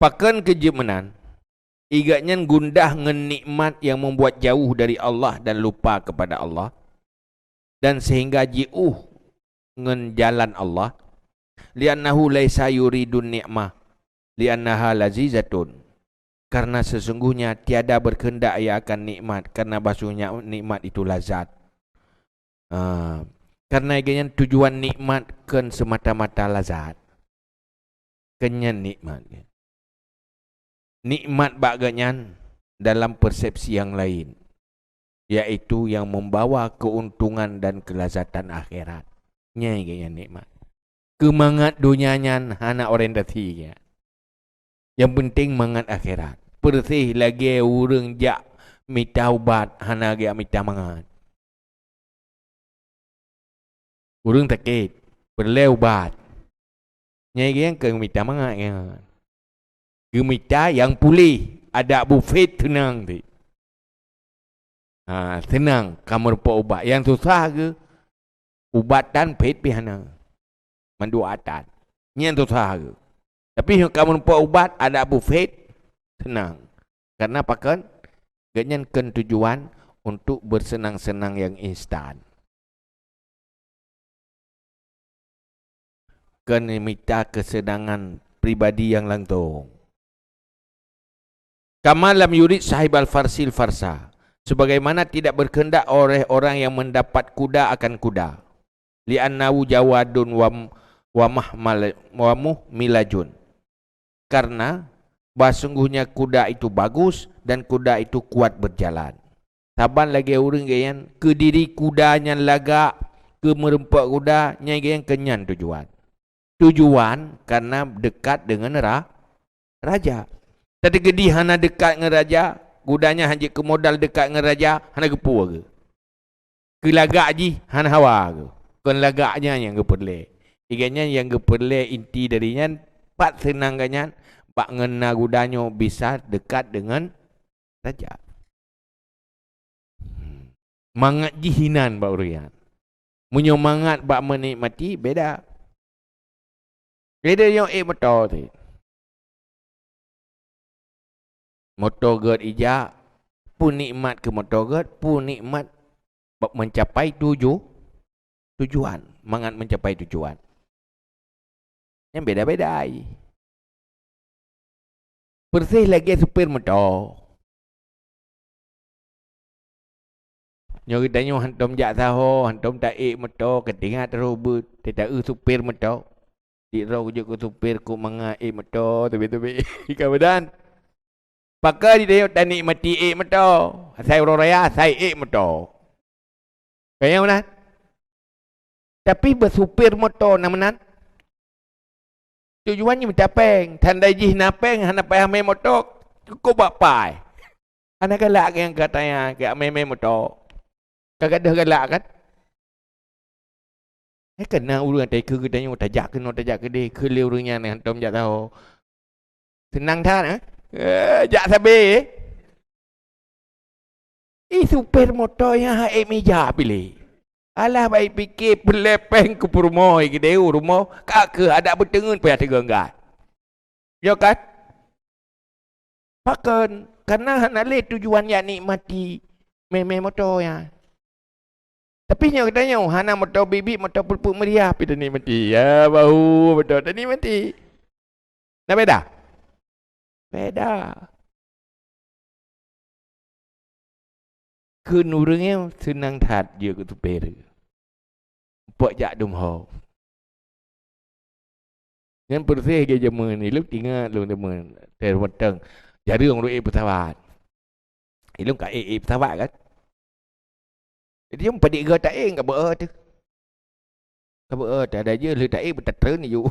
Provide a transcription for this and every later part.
Pakan kejemenan, igaknya gundah ngen nikmat yang membuat jauh dari Allah dan lupa kepada Allah. Dan sehingga ji'uh ngen jalan Allah. Liannahu laisa yuridun ni'mah. Liannaha lazizatun. Karena sesungguhnya tiada berkehendak ia akan nikmat. Karena basuhnya nikmat itu lazat. Karena igaknya tujuan nikmat kan semata-mata lazat. Kenyan nikmat. Nikmat baganyan dalam persepsi yang lain, yaitu yang membawa keuntungan dan kelazatan akhirat. Nya yang nikmat. Kemangat dunianya anak orientasi ya. Yang penting mangat akhirat. Persih lagi urang jak minta ubat hana ge minta mangat. Urang sakit, perlu ubat. Nya yang ke minta mangat ya. Gemita yang pulih, ada buffet tenang tu. Tenang, kamu rupa ubat. Yang susah ke, ubatan pet pihana. Manduatan. Yang susah ke. Tapi kamu rupa ubat, ada buffet, tenang. Karena pakan, ganyan kan tujuan untuk bersenang-senang yang instan. Kan minta kesenangan pribadi yang langsung. Kama lam yurid sahib al-farsil farsa. Sebagaimana tidak berkehendak oleh orang yang mendapat kuda akan kuda. Li'annahu jawadun wa muhmilajun. Karena sesungguhnya kuda itu bagus dan kuda itu kuat berjalan. Saban lagi orang yang ke diri kudanya lagak, ke merempak kuda, yang kenyan tujuan. Tujuan karena dekat dengan raja. Tadi gedi hana dekat dengan raja, kudanya hanya ke modal dekat dengan raja, hana gepu ke. Kelagak ji hana hawa ke. Kan lagaknya yang geperle. Iganya yang geperle inti darinya pak senang ganyan, pak ngena kudanya bisa dekat dengan raja. Mangat jihinan pak urian. Munyo mangat pak menikmati beda. Beda yang motor tu. Motor gad ijak pun nikmat ke motor gad, pun nikmat mencapai tujuan. Mangat mencapai tujuan. Yang beda-beda. Persih lagi supir motor. Nyo kita nyo hantom jak saho, hantom taik motor, ketingah terus tidak supir motor. Di roh je ku supir ku mangat motor tebi-tebi. Kemudian pakai dia tak nikmati motor. Saya orang raya, saya motor. Kaya mana? Tapi bersupir motor naman. Tujuannya minta peng. Tanda jih na peng, hana payah main motor. Kau bapai. Anak galak yang katanya, kayak main motor. Kagak ada galak kan? Kena urang tak ke katanya, tajak ke dia. Kele urangnya ni, hantam jak tahu. Senang tak? Jak sabi. Supir motor yang haik meja pilih. Alah baik fikir pelepeng ke rumah ke dia rumah. Kak ke ada bertengun payah terganggat. Ya kan? Pakan. Karena nak lihat tujuan yang nikmati meme motor ya. Tapi yang katanya hana motor bibi motor pulpul meriah kita nikmati. Ya bau motor tak nikmati. Nak beda? Beda. Kenurangnya senang tat dia ke supir. Pok jak dum ho. Yang bersih ke jaman ni lu tinggal lu teman terweteng. Jadi orang ruik pesawat. Lu kat pesawat kan. Jadi yang padik ke tak enggak ber tu. Ka ber tak ada je lu tak betul ni you.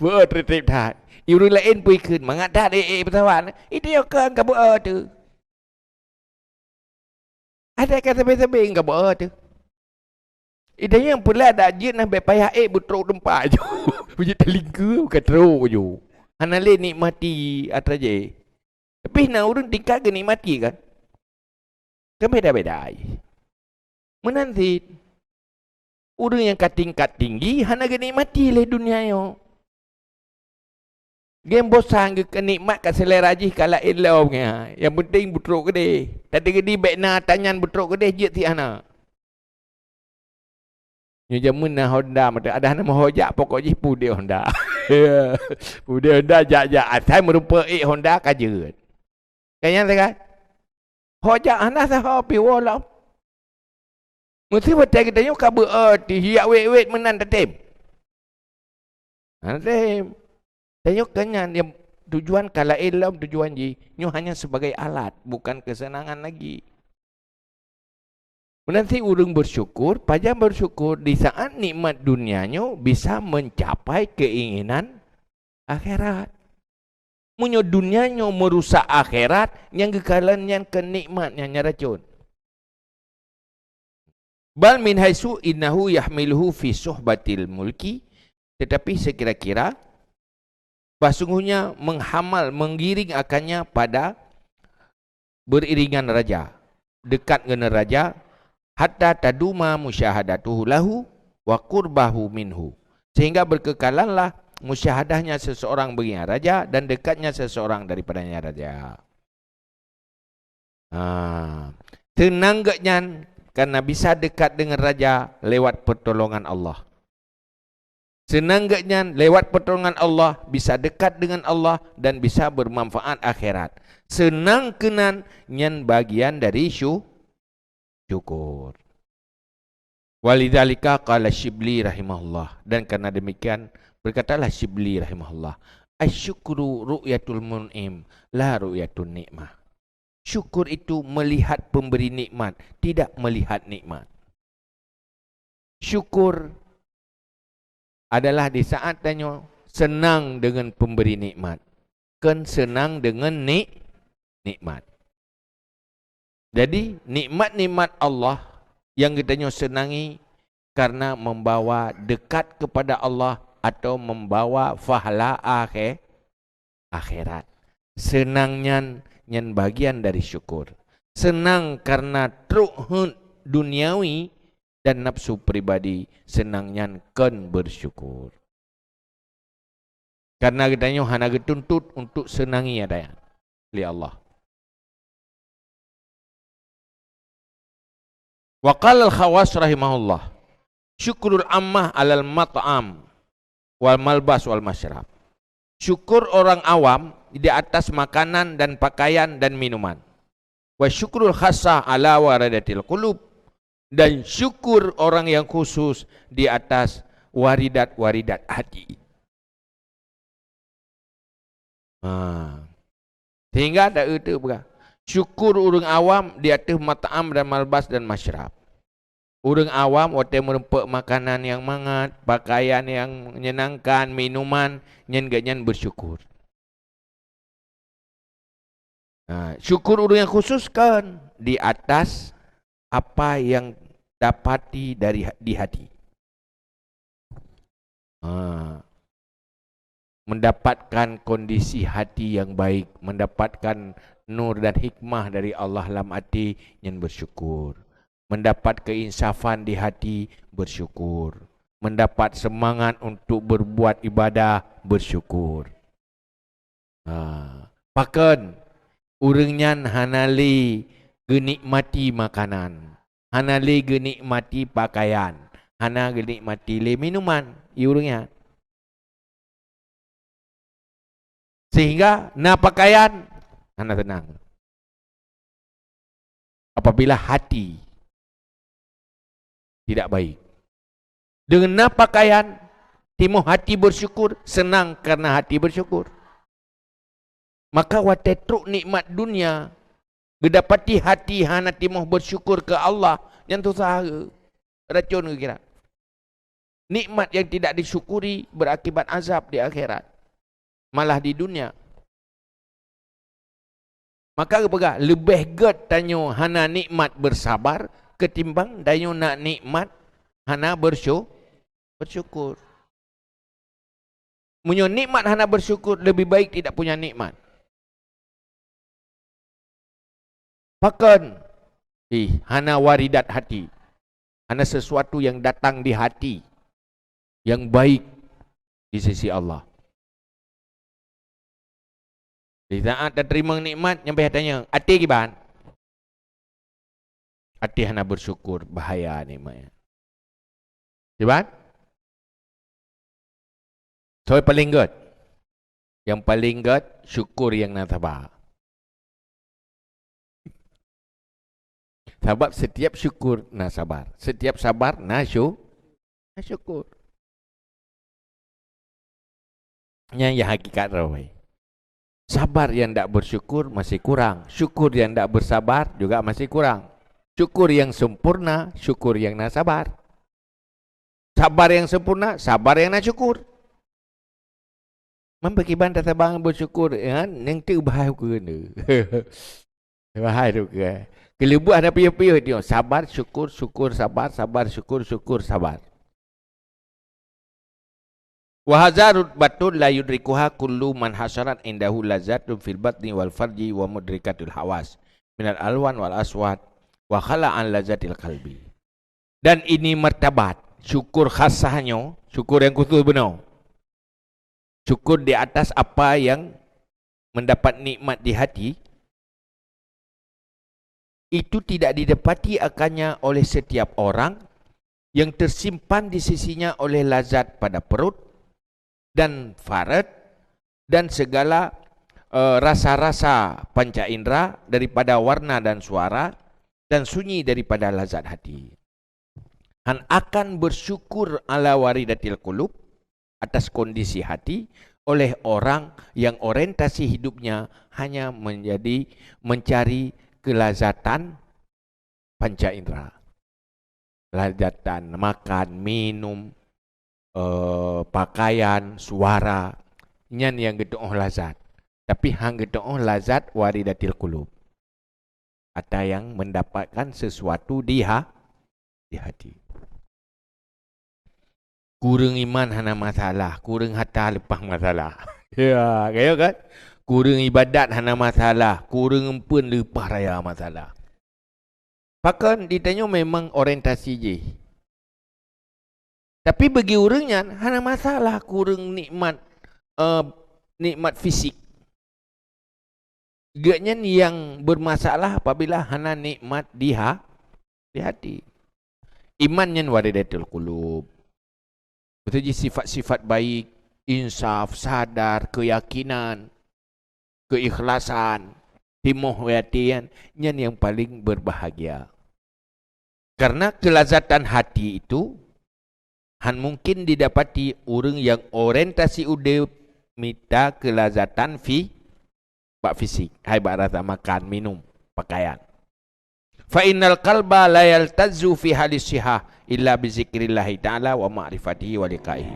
Ber trip tat. Iu lain pui keun mangat tat pesawat. Itu yo kan ka ber tu. Ada kan sampai-sampai enggak ber tu. Idanya yang pula ada je nak payah betul tempat je. Punya telinga bukan teruk je. Hana le nikmati atas je. Tapi nak urun tingkat ke nikmati kan? Kan beda-beda. Menanti urun yang kat tingkat tinggi hana ke nikmati le dunia yo. Game bosan ke kenikmat kat selera jih kala ilaunya. Yang penting butruk ke dia. Tadi ke dia bekna tanyan butruk ke dia je ti ana. Nya jamun na Honda mata ada nama hojak pokok jih pu dia Honda. Pu dia Honda jak asai merupa Honda kajeut. Kayaknya kan. Hojak ana sah pi wala. Mesti betul kita nyo kabu ti hiak wet menan tetem. Tetem. Tengok kenyan yang tujuan kala ilm tujuan ji nyo hanya sebagai alat bukan kesenangan lagi. Nanti urang bersyukur, pajang bersyukur di saat nikmat dunianya bisa mencapai keinginan akhirat. Munyo dunianya merusak akhirat yang kekalan yang kenikmatnya nyaracun. Bal min haisu innahu yahmiluhu fi suhbatil mulki, tetapi sekira-kira sesungguhnya menghamal, menggiring akannya pada beriringan raja, dekat dengan raja, hatta taduma musyahadatuhu lahu wa qurbahu minhu, sehingga berkekalanlah musyahadahnya seseorang bagi raja dan dekatnya seseorang daripadanya raja. Tenang gaknya karena bisa dekat dengan raja lewat pertolongan Allah. Senang gaknya lewat pertolongan Allah bisa dekat dengan Allah dan bisa bermanfaat akhirat. Senang kenan nyan bagian dari syukur. Walidzalika qala Syibli rahimahullah, dan karena demikian berkatalah Syibli rahimahullah, asyukru ru'yatul mun'im la ru'yatul nikmah. Syukur itu melihat pemberi nikmat, tidak melihat nikmat. Syukur adalah di saat tanya senang dengan pemberi nikmat, kan senang dengan nikmat. Jadi nikmat-nikmat Allah yang kita senangi karena membawa dekat kepada Allah atau membawa pahala akhirat. Senangnya yang bagian dari syukur. Senang karena truk duniawi dan nafsu pribadi, senangnya kan bersyukur. Karena katanya hana dituntut untuk senangi adanya li Allah. Wa qala al-Khawas rahimahullah, syukrul ammah alal mat'am wal malbas wal masyrab. Syukur orang awam di atas makanan dan pakaian dan minuman. Wa syukrul khassah ala waradatil qulub, dan syukur orang yang khusus di atas waridat-waridat hati. Sehingga ada itu bukan. Syukur orang awam di atas mat'am dan malbas dan masyrab. Orang awam waktu merempak makanan yang mangat, pakaian yang menyenangkan, minuman yang ganyan bersyukur. Syukur orang yang khusus kan di atas apa yang dapati di hati. Mendapatkan kondisi hati yang baik, mendapatkan nur dan hikmah dari Allah dalam hati yang bersyukur. Mendapat keinsafan di hati, bersyukur. Mendapat semangat untuk berbuat ibadah, bersyukur. Pakan urangnya hanali genikmati makanan, hanali genikmati pakaian, hana genikmati le minuman, urangnya. Sehingga na pakaian hana tenang. Apabila hati tidak baik, dengan na pakaian timo hati bersyukur, senang karena hati bersyukur. Maka watetruk nikmat dunia gedapati hati hana timo bersyukur ke Allah yang tu saha racun ke kira. Nikmat yang tidak disyukuri berakibat azab di akhirat, malah di dunia. Maka apa? Lebih get tanyo hana nikmat bersabar ketimbang tanyo nak nikmat hana bersyukur. Munyo nikmat hana bersyukur, lebih baik tidak punya nikmat. Bahkan hana waridat hati, hana sesuatu yang datang di hati yang baik di sisi Allah. Di saat tak terima nikmat, nyampai tanya, hati gimana? Hati hana bersyukur, bahaya nikmatnya. Gimana? So, paling good. Yang paling good, syukur yang nak sabar. Sebab setiap syukur nak sabar. Setiap sabar nak syukur. Yang hakikat rawai. Sabar yang tak bersyukur masih kurang. Syukur yang tak bersabar juga masih kurang. Syukur yang sempurna, syukur yang nak sabar. Sabar yang sempurna, sabar yang nak syukur. Membagiban data bang bersyukur, yang tu bahaya kena. Bahaya tu ke. Kelebu ada piyah-piyah dia. Sabar, syukur, syukur, sabar, sabar, syukur, syukur, sabar. Wa hazarut batul la yudrikuha kullu man hasarat indahu lazatun fil batni wal farji wa mudrikatul hawas minal alwan wal aswat wa khala'an lazatil qalbi. Dan ini martabat, syukur khasahnya, syukur yang khusus benar. Syukur di atas apa yang mendapat nikmat di hati, itu tidak didapati akannya oleh setiap orang yang tersimpan di sisinya oleh lazat pada perut dan farad dan segala rasa-rasa panca indera daripada warna dan suara dan sunyi daripada lazat hati. Han akan bersyukur ala waridatil qulub, atas kondisi hati, oleh orang yang orientasi hidupnya hanya menjadi mencari kelazatan panca indera. Lazatan makan, minum, pakaian, suara, nyan yang gedoh lazat. Tapi hang gedoh lazat waridatil qulub. Atau yang mendapatkan sesuatu di hati. Kurang iman hana masalah, kurang harta lepas masalah. Ya, kaya kan? Kurang ibadat hana masalah, kurang empun lepas raya masalah. Bahkan ditanya memang orientasi je. Tapi bagi orangnya hana masalah kurang nikmat nikmat fisik. Gaknya yang bermasalah apabila hana nikmat di hati. Imannya waridatul qulub. Betul je sifat-sifat baik, insaf, sadar, keyakinan, keikhlasan, himuh hatian, yang paling berbahagia. Karena kelazatan hati itu han mungkin didapati orang yang orientasi udah minta kelazatan bak fisik, hai bak rasa makan, minum, pakaian. Fa innal qalba la yaltazzu fi halis sihah illa bi zikrillah ta'ala wa ma'rifatihi wa liqaihi.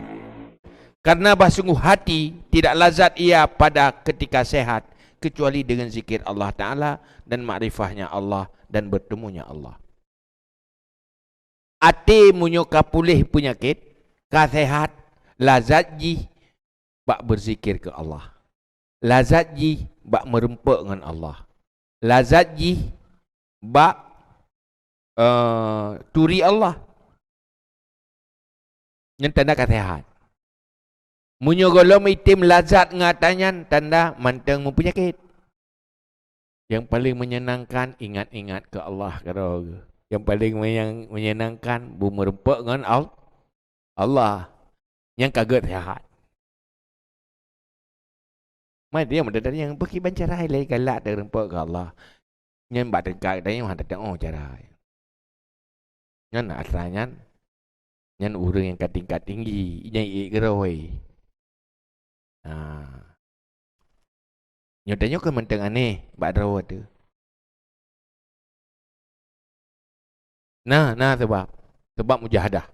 Karena sungguh hati tidak lazat ia pada ketika sehat kecuali dengan zikir Allah Ta'ala dan makrifahnya Allah dan bertemunya Allah. Ati munyoka pulih penyakit, kasehat, lazat ji bak berzikir ke Allah. Lazat ji bak merempak dengan Allah. Lazat ji bak turi Allah. Yang tanda kesehat. Munyo golom itim lazat ngatanyan tanda manteng mempenyakit. Yang paling menyenangkan ingat-ingat ke Allah. Yang paling menyenangkan merempak dengan Allah. Yang kaget sehat. Mai dia mendadak yang pergi bancarai lagi galak terempak ke Allah. Yang bak dekat dan yang ada cara. Yang asalnya yang orang yang tingkat tinggi yang ikroi. Nyatanya kan mentang aneh bak draw tu. Nah sebab mujahadah.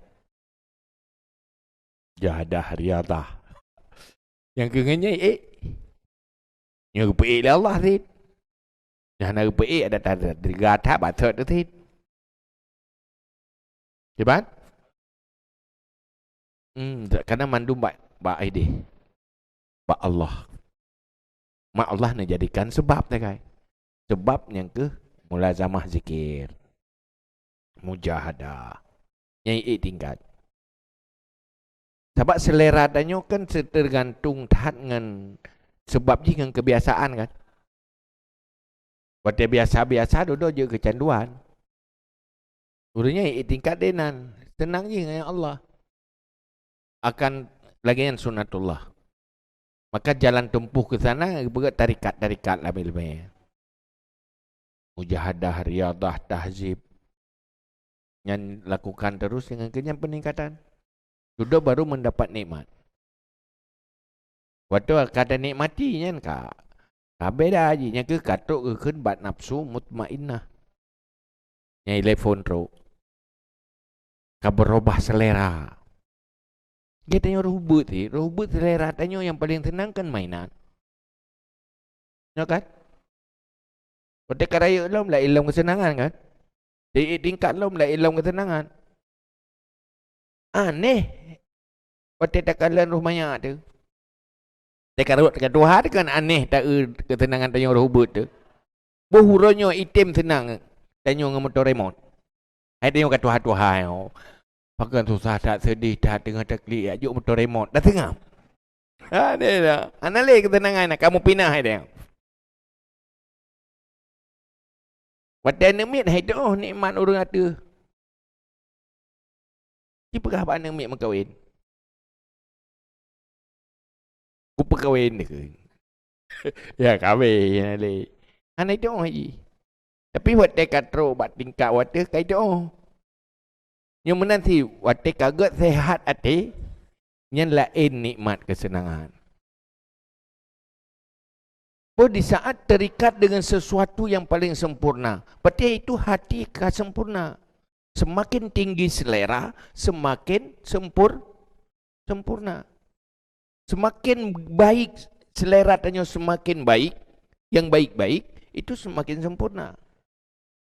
Mujahadah riadah. Yang kengannya yang rupi lah Allah sih. Yang nak rupi ada tanda dergata batat tu sih. Cepat? Karena mandum bak ide. Bak Allah. Mak Allah nak jadikan sebab tak kai. Sebab yang ke mulazamah zikir. Mujahadah. Yang tingkat. Sebab selera tanya kan tergantung tahan dengan Sebab je dengan kebiasaan kan. Waktu biasa-biasa duduk je kecanduan. Urutnya tingkat denan. Tenang je dengan Allah. Akan lagian sunatullah. Maka jalan tempuh ke sana berat tarikat-tarikat lah lebih. Mujahadah, riadah, tahzib. Yang lakukan terus dengan kenyang peningkatan. Sudah baru mendapat nikmat. Waktu kata nikmati kan kak. Kabeh dah je. Yang ke katuk ke bat nafsu mutmainnah. Yang telefon teruk. Kau berubah selera. Dia tanya robot ni. Robot selera tanya yang paling senang kan mainan. Ya kan? Waktu karaya lah mulai ilang kesenangan kan? Di tingkat lah mulai ilang kesenangan. Aneh. Waktu takalan rumahnya tu. Dekat Tuhan kan aneh tak ketenangan tanya robot tu. Bohuronyo item senang. Tanya dengan motor remote. Hai tengok kat Tuhan-Tuhan. Pakai susah tak sedih tak tengah terklik ajuk motor remote. Dah tengah. Ada dah. Analih ketenangan nak kamu pindah hai dia. Waktu nemit hai tu nikmat orang ada. Cipakah pak nemit mengkawin? Ku perkahwin ke? Ya kahwin analih. Anai tu haji. Tapi waktu katro bat tingkat waktu kai tu. Yang menanti waktu kaget sehat hati, yang lain nikmat kesenangan. Di saat terikat dengan sesuatu yang paling sempurna, berarti itu hati sempurna. Semakin tinggi selera, semakin sempurna. Semakin baik selera tanya semakin baik, yang baik-baik itu semakin sempurna.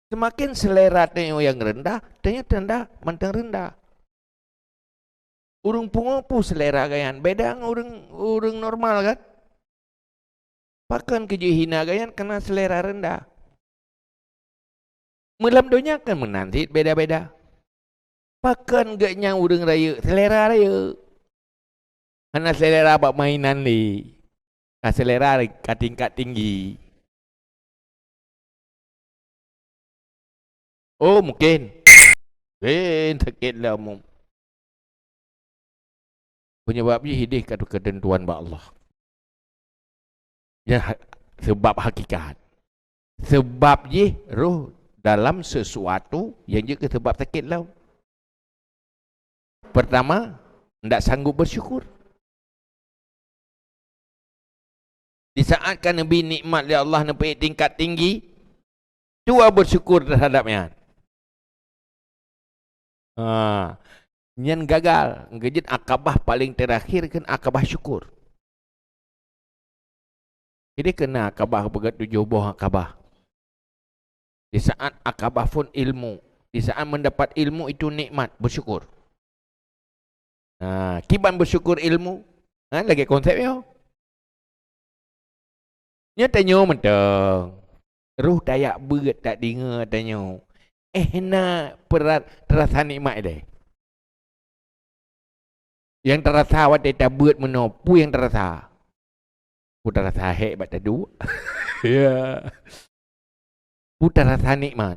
Semakin selera tengok yang rendah, tengok rendah, mantang rendah. Urung pungopu selera gayan, beda dengan urung normal kan? Pakan kerja hina gayan kena selera rendah. Melam dunia kan menanti beda-beda. Pakan gaknya urung raya, selera raya. Karena selera bak mainan ni. Selera tingkat tinggi. Oh mungkin. Sakit lah mu. Penyebabnya hidih kata ketentuan ba Allah. Ya, sebab hakikat. Sebab je roh dalam sesuatu yang juga sebab sakit lah. Pertama, tidak sanggup bersyukur. Di saat kan Nabi nikmat oleh Allah sampai tingkat tinggi, cuba bersyukur terhadapnya. Yang gagal, ngejit akabah paling terakhir kan akabah syukur. Jadi kena akabah begat 7 buah akabah. Di saat akabah pun ilmu, di saat mendapat ilmu itu nikmat, bersyukur. Kiban bersyukur ilmu, lagi konsepnya. Nya tanya mentang. Ruh dayak berat tak dengar tanya. Nak terasa nikmat dia. Yang terasa waktu tak buat menopu yang terasa. Ku terasa hebat tadu. Ya. Ku terasa nikmat.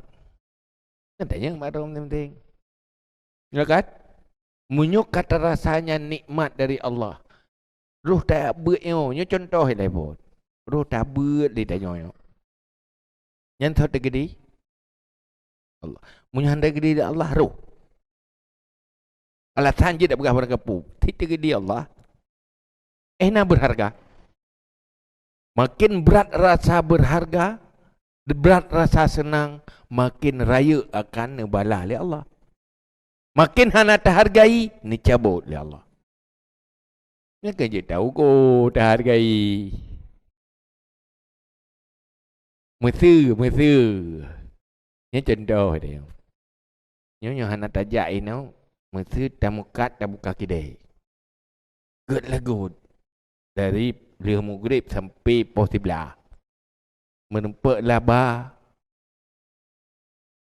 Tanya marah penting. Ya kan? Munyuk kata rasanya nikmat dari Allah. Ruh tak buat nya contoh dia pun. Ruh tak buat dia tanya. Yang tahu tergedi Allah. Munyuk tergedi Allah ruh. Alasan je tak berapa kepu. Tidak gede Allah. Nak berharga. Makin berat rasa berharga, berat rasa senang, makin raya akan bala oleh Allah. Makin hana terhargai, ni cabut oleh Allah. Ni kan je tahu ko terhargai. Mesra. Ni contoh dia. Ni hana tajak ini. Mesti tamukat tak buka kedai. Good lah good. Dari beliau maghrib sampai pos 11. Menempuk laba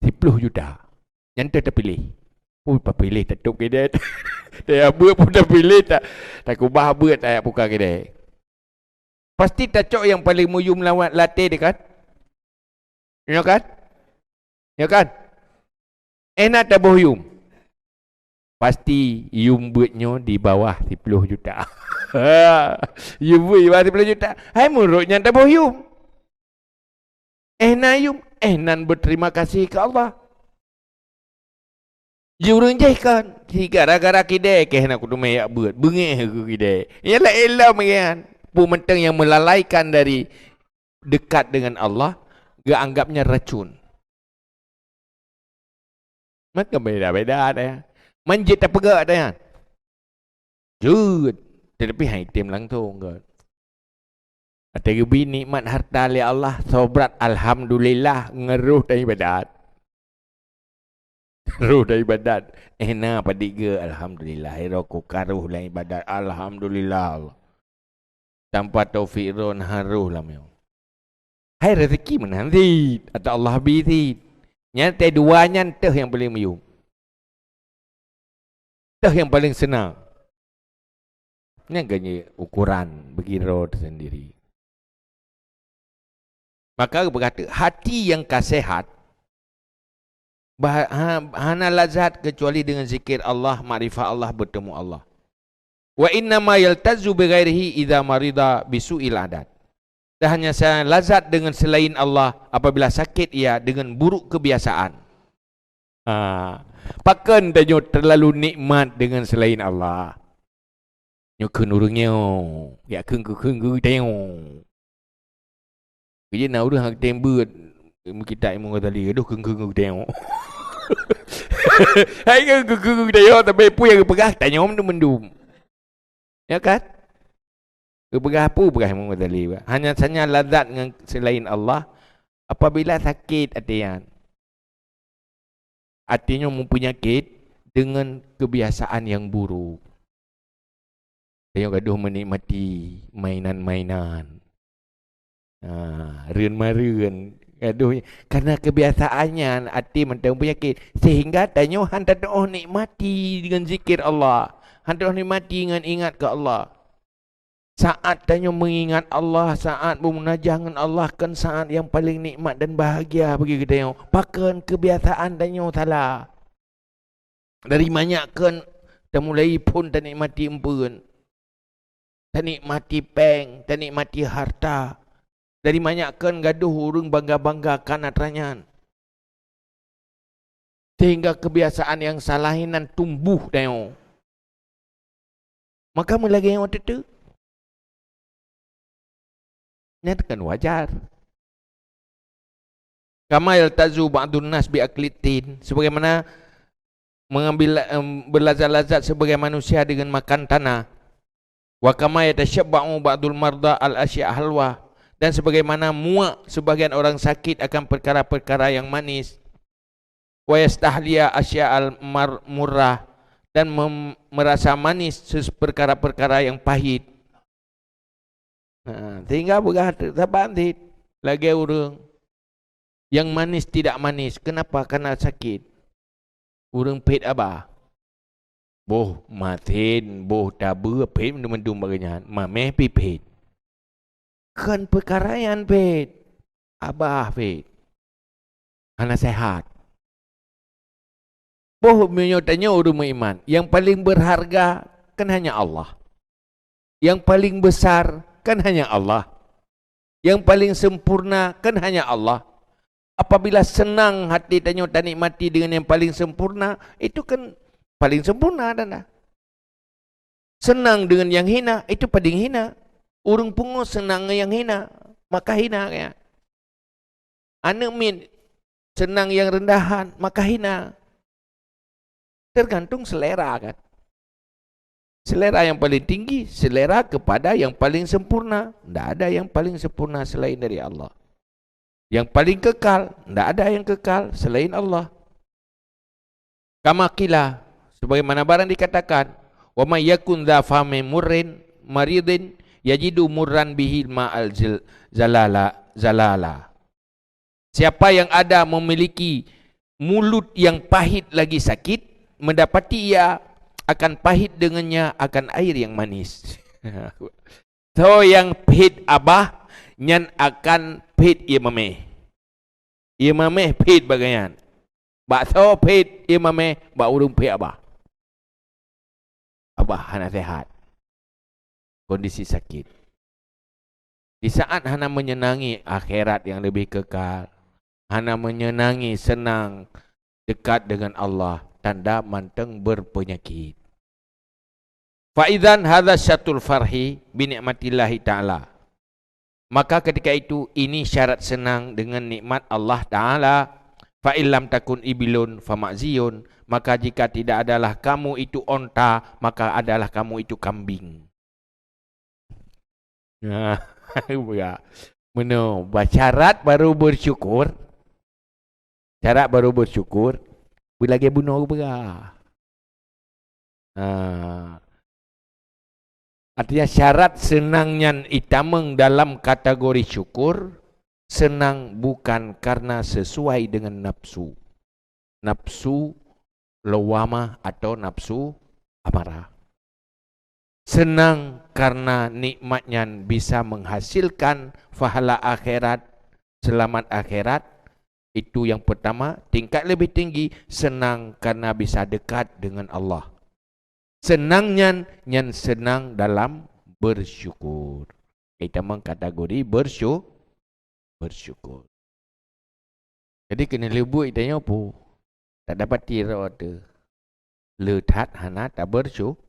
10 juta. Yang tu terpilih. Pilih tak tutup kedai. Tak buat pun dah pilih tak. Tak kubah buat tak buka kedai. Pasti tacok yang paling muyum lawan latih dia kan? Ya kan? Ya kan? Enak tak boh yum? Pasti yum buatnya di bawah 10 juta. Yum buat di bawah 10 juta. Hai murutnya tak boh yum. Enak yum. Nan berterima kasih ke Allah. Jurung jahkan. Gara-gara kidai ke nak kudu mayak buat. Bengih ke kidai. Yalah elah mengian. Pementang yang melalaikan dari dekat dengan Allah, gak anggapnya racun. Maka beda-beda ada ya. Manjit tak pegak ada ya. Jud. Tetapi hai tim langsung kan. Ada lebih nikmat harta oleh Allah. Sobrat alhamdulillah ngeruh dari badat. Ruh dari badat. Na padiga alhamdulillah. Hiroku karuh dari badat. Alhamdulillah Allah. Tanpa taufik ron haruh lah meu. Hai rezeki menanti atau Allah bizi. Nyata duanya teh yang paling meyum. Teh yang paling senang. Ini agaknya ukuran bagi roh sendiri. Maka berkata hati yang kasehat hana lazat kecuali dengan zikir Allah, makrifat Allah, bertemu Allah. Wa inna ma yaltazu bi ghairihi idza marida bisu'il adat. Dan hanya saya lazat dengan selain Allah apabila sakit ia dengan buruk kebiasaan. Pakan tanyo terlalu nikmat dengan selain Allah. Nyo kenurungnya ya keng tanyo. Jadi nak urang hak tembut kita imong tadi aduh keng tanyo. Hai keng tanyo tapi pu yang pegah tanyo mendum. Ya kan? Kepegah apa pegah imong tadi. Hanya saja lazat dengan selain Allah apabila sakit hatian. Artinya mempunyai dengan kebiasaan yang buruk. Saya gaduh menikmati mainan-mainan. Reun-mareun gaduh karena kebiasaannya hati mentang penyakit sehingga tanya hang tak nikmati dengan zikir Allah. Hang tak nikmati dengan ingat ke Allah. Saat tanya mengingat Allah, saat bermunajah dengan Allah kan saat yang paling nikmat dan bahagia bagi kita yang pakan kebiasaan tanya salah. Dari banyak kan dah mulai pun tak nikmati empun. Tak nikmati peng, tak nikmati harta. Dari banyak kan gaduh urang bangga-bangga kanat ranyan. Sehingga kebiasaan yang salahinan tumbuh tanya. Maka mulai yang waktu itu nyatakan wajar. Kama yaltazu ba'dun nas bi aklitin, sebagaimana mengambil berlazat-lazat sebagai manusia dengan makan tanah. Wa kama yatashabba'u ba'dul marda al asya' halwa, dan sebagaimana muak sebagian orang sakit akan perkara-perkara yang manis. Wa yastahliya asya' al murrah, dan merasa manis perkara-perkara yang pahit. Sehingga berkata sabantit lagi orang yang manis tidak manis. Kenapa? Karena sakit. Orang pet abah. Boh matin, boh tabu pet mendum bagian. Mameh pipet. Kan perkara yang pet. Abah pet. Karena sehat. Boh menyotanya orang beriman. Yang paling berharga kan hanya Allah. Yang paling besar kan hanya Allah. Yang paling sempurna kan hanya Allah. Apabila senang hati tanya tak nikmati dengan yang paling sempurna, itu kan paling sempurna dan senang dengan yang hina, itu paling hina. Urang pungut senang yang hina, maka hina ya. Anak min senang yang rendahan, maka hina. Tergantung selera kan. Selera yang paling tinggi, selera kepada yang paling sempurna. Tidak ada yang paling sempurna selain dari Allah. Yang paling kekal, tidak ada yang kekal selain Allah. Kama qila, sebagaimana barang dikatakan, wa may yakun dza famin murrin maridin yajidu murran bihi ma'al zalala. Siapa yang ada memiliki mulut yang pahit lagi sakit, mendapati ia akan pahit dengannya akan air yang manis. So yang pit abah nyan akan pit imameh. Imameh pit bagayan. Bakso pit imameh bak urung pit abah. Abah hana sehat. Kondisi sakit. Di saat hana menyenangi akhirat yang lebih kekal, hana menyenangi senang dekat dengan Allah, tanda manteng berpenyakit. Fa'idzan hadza syatul farhi bi ni'matillahi ta'ala. Maka ketika itu ini syarat senang dengan nikmat Allah Ta'ala. Fa'illam takun ibilun fama'ziyun. Maka jika tidak adalah kamu itu onta, maka adalah kamu itu kambing. Nah, benar. Syarat baru bersyukur. Syarat baru bersyukur. Bila lagi bunuh berah. Artinya syarat senangnya itameng dalam kategori syukur. Senang bukan karena sesuai dengan nafsu. Nafsu lawamah atau nafsu amarah. Senang karena nikmatnya bisa menghasilkan pahala akhirat, selamat akhirat. Itu yang pertama. Tingkat lebih tinggi, senang karena bisa dekat dengan Allah. Senangnya yang senang dalam bersyukur. Kita mengkategori bersyukur. Jadi kena lebut itanya apa? Tak dapat tira ada. Letat hana tak bersyukur.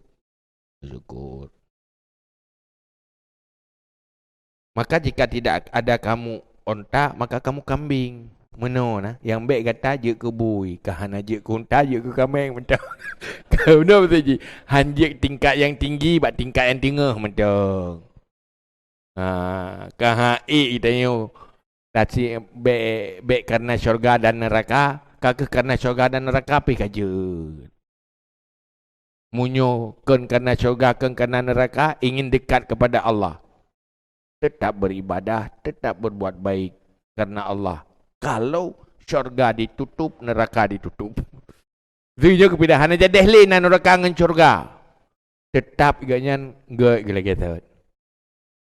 Maka jika tidak ada kamu onta, maka kamu kambing. Mana nah? Yang baik kata je ke bui, kahana je ke onta, je ke kambing macam. Kau benar betul je. Hanjek tingkat yang tinggi, bak tingkat yang tengah macam. Kahai itanya tadi baik karena syurga dan neraka, kakak karena syurga dan neraka pergi kerja. Munyo kan karena syurga, kan karena neraka, ingin dekat kepada Allah. Tetap beribadah, tetap berbuat baik karena Allah. Kalau syurga ditutup, neraka ditutup. Itu kepada hana jadi lena neraka dengan syurga. Tetap iganya enggak gila gitu.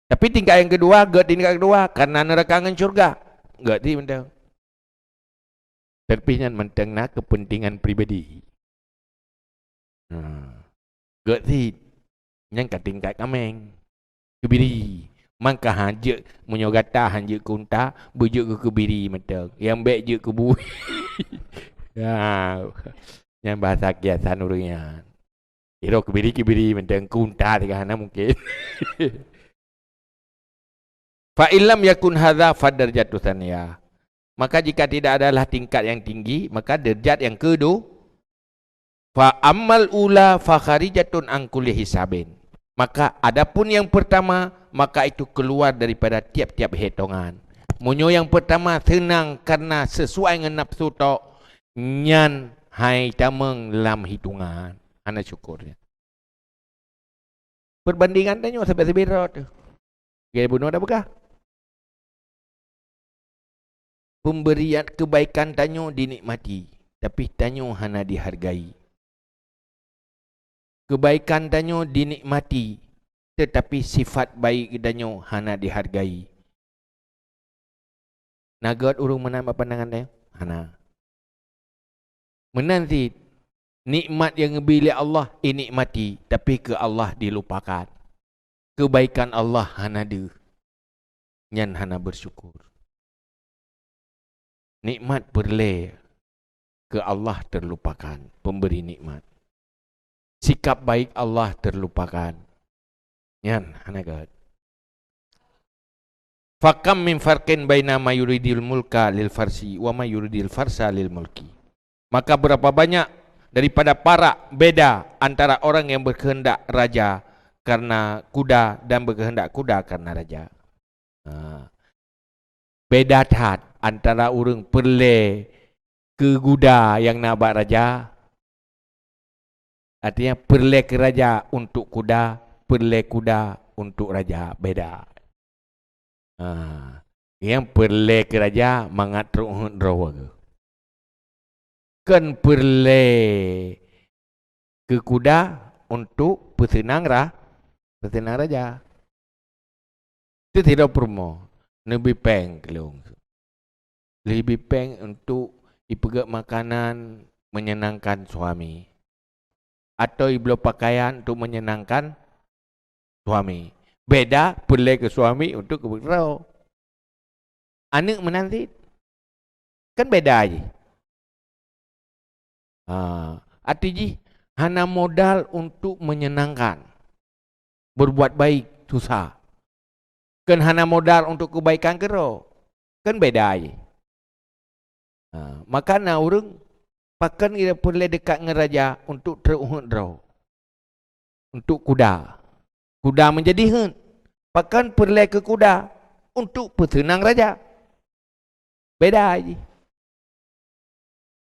Tapi tingkat yang kedua, tingkat kedua karena neraka dengan syurga. Enggak ti mentang. Tapi yang mentang nak kepentingan pribadi. Gak sih, yang tingkat kameng kebiri. Mangka hanjek menyogata hanjek kunta bujuk ke kebiri mentang. Yang baik je ke bui. Yang bahasa kiasan urangnya. Iro kebiri mentang kunta tegana mungkin. Fa illam yakun hadza fadarjatu tsaniyah. Maka jika tidak adalah tingkat yang tinggi, maka derajat yang kedua. Fa ammal ula fa kharijatun an kulli hisabin. Maka adapun yang pertama, maka itu keluar daripada tiap-tiap hitungan. Munyo yang pertama senang karena sesuai dengan nafsu tok, nyan hai tameng dalam hitungan. Ana syukurnya. Perbandingan tanya sampai sebirot. Gaya bunuh ada bekah? Pemberian kebaikan tanya dinikmati, tapi tanya hana dihargai. Kebaikan danyo dinikmati, tetapi sifat baik danyo hana dihargai. Nagot urung menambah pandangan danyo? Hana. Menanti nikmat yang bila Allah dinikmati, tapi ke Allah dilupakan. Kebaikan Allah hana de. Nyan hana bersyukur. Nikmat berle ke Allah terlupakan, pemberi nikmat. Sikap baik Allah terlupakan. Yan, hanagat. Fakam min farqin baina ma yuridil mulka lil farsi wa ma yuridil farsa lil mulki. Maka berapa banyak daripada para beda antara orang yang berkehendak raja karena kuda dan berkehendak kuda karena raja. Beda tat antara orang perle ke kuda yang nak buat raja. Artinya perle ke raja untuk kuda, perle kuda untuk raja. Beda. Yang perle ke raja mengatur rawa. Kan perle ke kuda untuk pesenang raja. Itu tidak perlu. Lebih peng kelong. Lebih peng untuk ipegak makanan menyenangkan suami. Atau iblo pakaian untuk menyenangkan suami. Beda pelai ke suami untuk keberau. Anak menanti. Kan beda aja. Artinya hana modal untuk menyenangkan. Berbuat baik susah. Kan hana modal untuk kebaikan kero. Kan beda aja. Maka na orang pakan kita perlu dekat dengan raja untuk teruhut draw. Untuk kuda. Kuda menjadi hun. Pakan perlu ke kuda untuk petenang raja. Beda aja.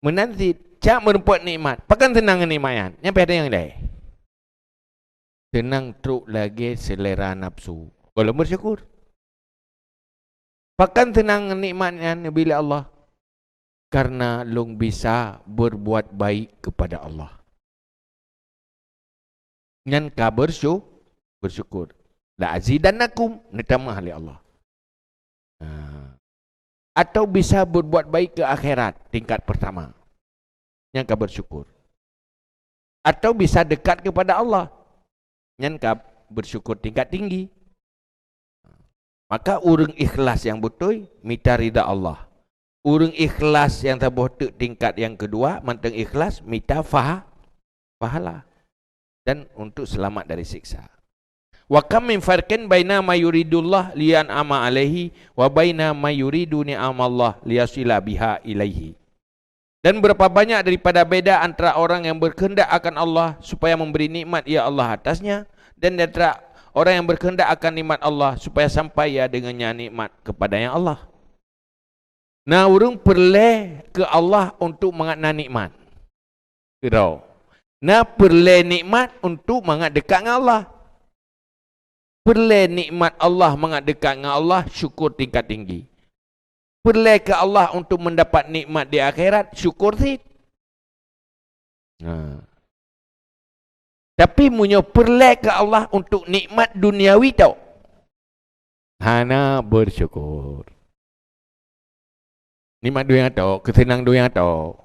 Menanti cak merempat nikmat. Pakan tenang nikmat. Yang ada yang lain. Tenang truk lagi selera nafsu. Kalau bersyukur. Pakan tenang nikmatnya bila Allah. Karena long bisa berbuat baik kepada Allah. Ngan ka bersyukur. La azidannakum nitama ahli Allah. Atau bisa berbuat baik ke akhirat tingkat pertama. Yang ka bersyukur. Atau bisa dekat kepada Allah. Yang ka bersyukur tingkat tinggi. Maka urang ikhlas yang betul minta ridha Allah. Urang ikhlas yang terbotak tingkat yang kedua, manteng ikhlas minta pahala dan untuk selamat dari siksa. Wa kam min farqin baina ma yuridullah liyan ama alaihi wa baina ma yuridu ni'amallah liyasila biha ilaihi. Dan berapa banyak daripada beda antara orang yang berkehendak akan Allah supaya memberi nikmat ya Allah atasnya, dan antara orang yang berkehendak akan nikmat Allah supaya sampai ya dengannya nikmat kepadanya Allah. Nah, orang perlu ke Allah untuk mengatna nikmat. Kira. Nah, perlu nikmat untuk mengat dekat dengan Allah. Perlu nikmat Allah mengat dekat dengan Allah, syukur tingkat tinggi. Perlu ke Allah untuk mendapat nikmat di akhirat, syukur sih. Tapi punya perlu ke Allah untuk nikmat duniawi tau. Hana bersyukur. Nikmat dunia tau, kesenang dunia tau.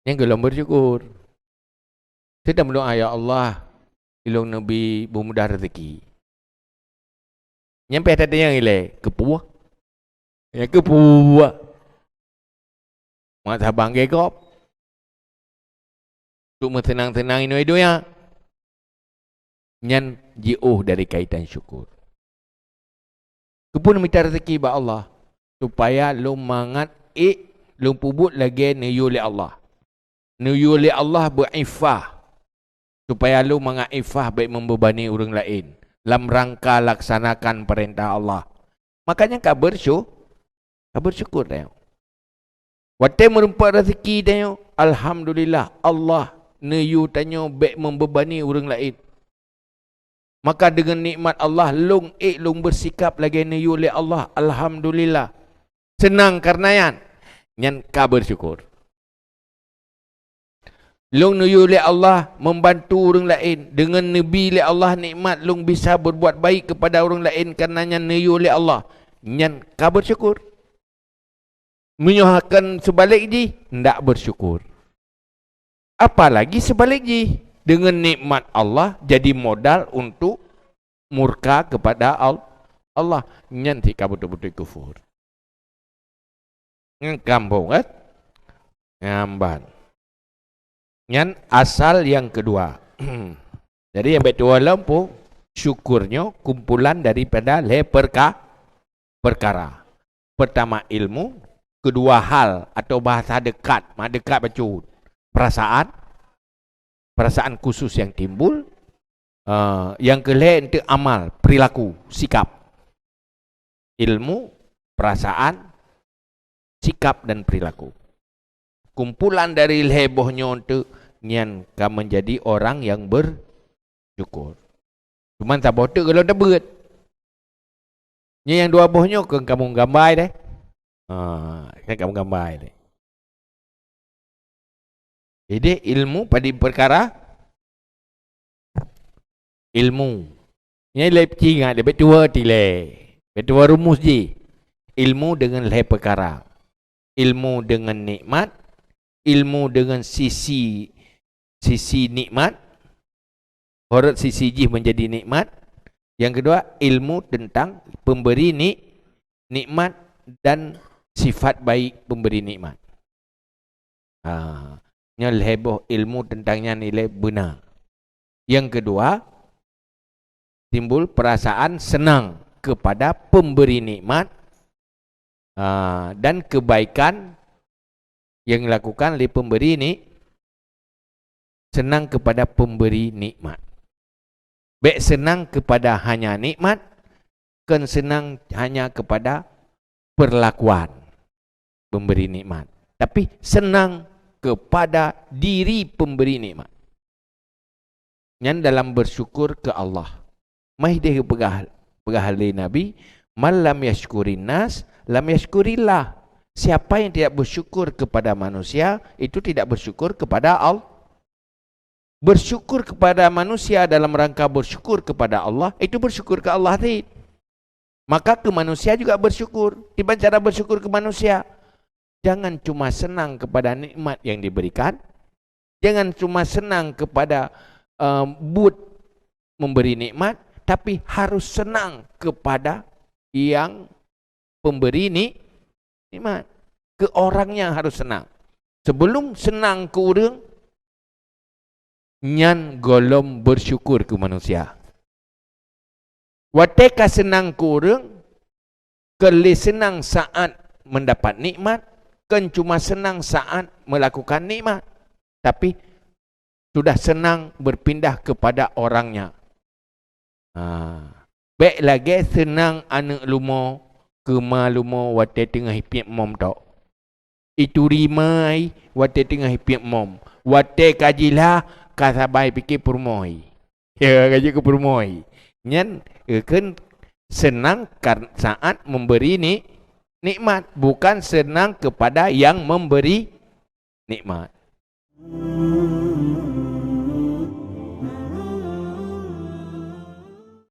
Yang gelom bersyukur. Kita berdoa ya Allah, ilung Nabi bermudah rezeki. Nyampe tadi yang ile kepuah. Ya kepuah. Mak sabang gekop. Untuk mentenang-tenang ini dunia. Nyan jauh dari kaitan syukur. Kepun minta rezeki ba Allah. Supaya lu mangat lu pubut lagi niyu li Allah. Niyu li Allah berifah. Supaya lu mangat ifah baik membebani orang lain. Dalam rangka laksanakan perintah Allah. Makanya kau bersyukur dah. Waktu merumpat rezeki dah. Alhamdulillah Allah niyu tanya baik membebani orang lain. Maka dengan nikmat Allah long bersikap lagi niyu li Allah. Alhamdulillah. Senang karena yang kau bersyukur. Long niyu li Allah membantu orang lain. Dengan Nabi li Allah nikmat long bisa berbuat baik kepada orang lain karenanya niyu li Allah. Yang kau bersyukur. Menyuhakan sebalik ji, tidak bersyukur. Apalagi sebalik ji. Dengan nikmat Allah jadi modal untuk murka kepada Allah. Yang kau betul-betul kufur. Kampung kan? Ngamban. Yang asal yang kedua. Jadi yang betul lampu syukurnya kumpulan daripada perkara. Pertama ilmu, kedua hal atau bahasa dekat, dekat bacut. Perasaan khusus yang timbul. Yang kelima itu amal, perilaku, sikap. Ilmu, perasaan, sikap dan perilaku. Kumpulan dari hebohnya untuk nyan kamu menjadi orang yang bersyukur. Cuma tak botak kalau tak berat. Yang dua bohnya kan kamu gambar deh. Kan kamu gambar deh. Jadi ilmu pada perkara ilmu. Yang lebih ingat, lebih tua tile. Lebih tua rumus je. Ilmu dengan leh perkara. Ilmu dengan nikmat. Ilmu dengan sisi nikmat. Horot sisi jih menjadi nikmat. Yang kedua, ilmu tentang pemberi nikmat dan sifat baik pemberi nikmat. Yang heboh ilmu tentangnya nilai benar. Yang kedua, timbul perasaan senang kepada pemberi nikmat dan kebaikan yang dilakukan oleh pemberi ini, senang kepada pemberi nikmat. Baik senang kepada hanya nikmat, kan senang hanya kepada perlakuan pemberi nikmat. Tapi senang kepada diri pemberi nikmat. Yang dalam bersyukur ke Allah. Mahidih pegahali Nabi, man lam yashkurin nas, lam yashkurillah. Siapa yang tidak bersyukur kepada manusia, itu tidak bersyukur kepada Allah. Bersyukur kepada manusia dalam rangka bersyukur kepada Allah, itu bersyukur ke Allah tadi. Maka ke manusia juga bersyukur. Tiba cara bersyukur ke manusia. Jangan cuma senang kepada nikmat yang diberikan. Jangan cuma senang kepada but memberi nikmat. Tapi harus senang kepada yang pemberi nikmat. Ke orangnya harus senang. Sebelum senang ke orang, nyan golom bersyukur ke manusia. Wateka senang ke orang, kele senang saat mendapat nikmat, kan cuma senang saat melakukan nikmat. Tapi sudah senang berpindah kepada orangnya. Baik lagi senang anak lumo, kema lumo wate tengah hipik mom tok. Itu rimai wate tengah hipik mom. Wate kajilah kasabai fikir purmoi. Ya kaji ke purmoi. Nyan kan senang saat memberi nikmat, bukan senang kepada yang memberi nikmat.